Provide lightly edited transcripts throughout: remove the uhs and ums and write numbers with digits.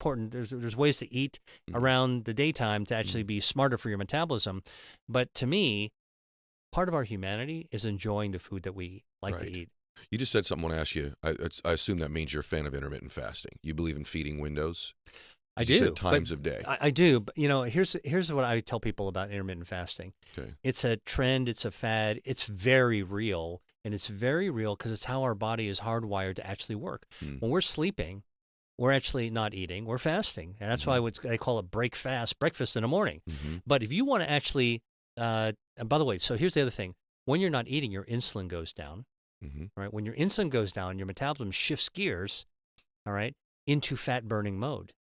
important. There's ways to eat around the daytime to actually be smarter for your metabolism. But to me, part of our humanity is enjoying the food that we like to Right. eat. You just said something I want to ask you. I assume that means you're a fan of intermittent fasting. You believe in feeding windows? I Because you said do, but times of day. I do. But here's what I tell people about intermittent fasting. Okay. It's a trend. It's a fad. It's very real, and it's very real because it's how our body is hardwired to actually work. Mm. When we're sleeping, we're actually not eating. We're fasting, and that's why they call it breakfast in the morning. Mm-hmm. But if you want to actually, and by the way, so here's the other thing: when you're not eating, your insulin goes down. Mm-hmm. All right. When your insulin goes down, your metabolism shifts gears, all right, into fat burning mode.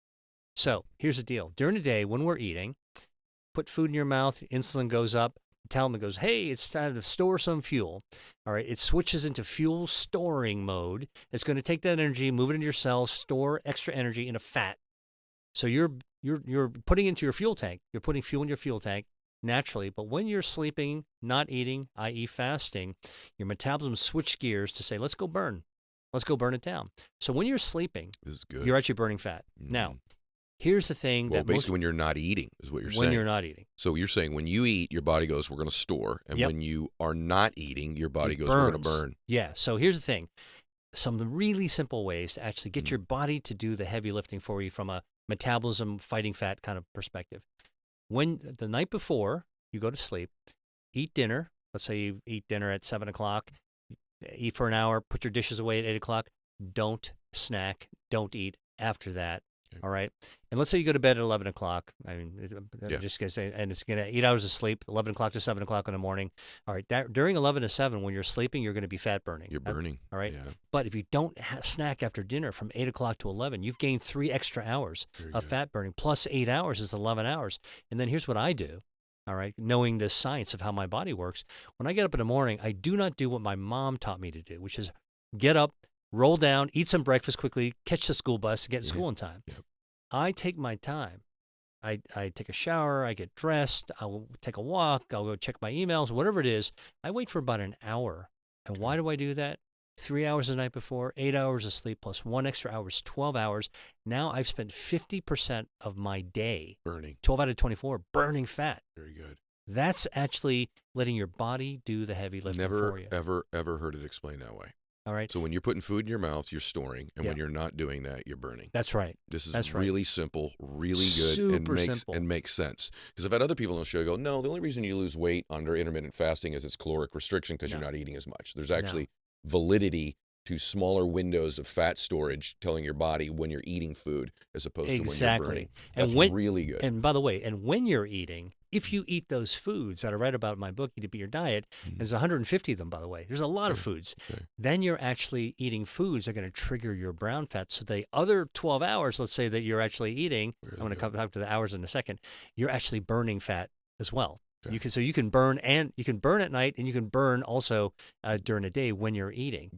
So here's the deal. During the day, when we're eating, put food in your mouth, insulin goes up, metabolism goes, hey, it's time to store some fuel. All right. It switches into fuel storing mode. It's going to take that energy, move it into your cells, store extra energy into fat. So you're putting into your fuel tank. You're putting fuel in your fuel tank naturally. But when you're sleeping, not eating, i.e. fasting, your metabolism switch gears to say, let's go burn. Let's go burn it down. So when you're sleeping, This is good. you're actually burning fat. Now, here's the thing Well, that basically, when you're not eating is what you're saying. when you're not eating. So you're saying when you eat, your body goes, we're going to store. And Yep. when you are not eating, your body It goes, we're going to burns. burn. Yeah. So here's the thing. Some really simple ways to actually get your body to do the heavy lifting for you from a metabolism fighting fat kind of perspective. When the night before you go to sleep, eat dinner. Let's say you eat dinner at 7 o'clock, eat for an hour, put your dishes away at 8 o'clock. Don't snack. Don't eat after that. Okay. All right. And let's say you go to bed at 11 o'clock. I mean, I'm Yeah. just going to say, and it's going to 8 hours of sleep, 11 o'clock to 7 o'clock in the morning. All right. During 11 to 7, when you're sleeping, you're going to be fat burning. You're burning. All right. Yeah. But if you don't snack after dinner from 8 o'clock to 11, you've gained 3 extra hours Very of good. fat burning. Plus 8 hours is 11 hours. And then here's what I do. All right. Knowing the science of how my body works. When I get up in the morning, I do not do what my mom taught me to do, which is get up, roll down, eat some breakfast quickly, catch the school bus, get to school in time. Yep. I take my time. I take a shower, I get dressed, I'll take a walk, I'll go check my emails, whatever it is. I wait for about an hour. And why do I do that? 3 hours the night before, 8 hours of sleep plus 1 extra hour is 12 hours. Now I've spent 50% of my day, Burning. 12 out of 24, burning fat. Very good. That's actually letting your body do the heavy lifting for you. Never, ever heard it explained that way. All right. So when you're putting food in your mouth, you're storing. And when Yeah. you're not doing that, you're burning. That's right. This is That's right. really simple, really good, Super simple. and makes sense. Because I've had other people on the show go, no, the only reason you lose weight under intermittent fasting is it's caloric restriction because you're No. not eating as much. There's actually validity to smaller windows of fat storage telling your body when you're eating food as opposed to when you're burning. That's really good. And by the way, and when you're eating, if you eat those foods that I write about in my book, Eat to Beat Your Diet, there's 150 of them, by the way. There's a lot of foods. Okay. Then you're actually eating foods that are going to trigger your brown fat. So the other 12 hours, let's say that you're actually eating, Very I'm going to good. come back to the hours in a second, you're actually burning fat as well. Okay. You can burn at night, and you can burn also during the day when you're eating.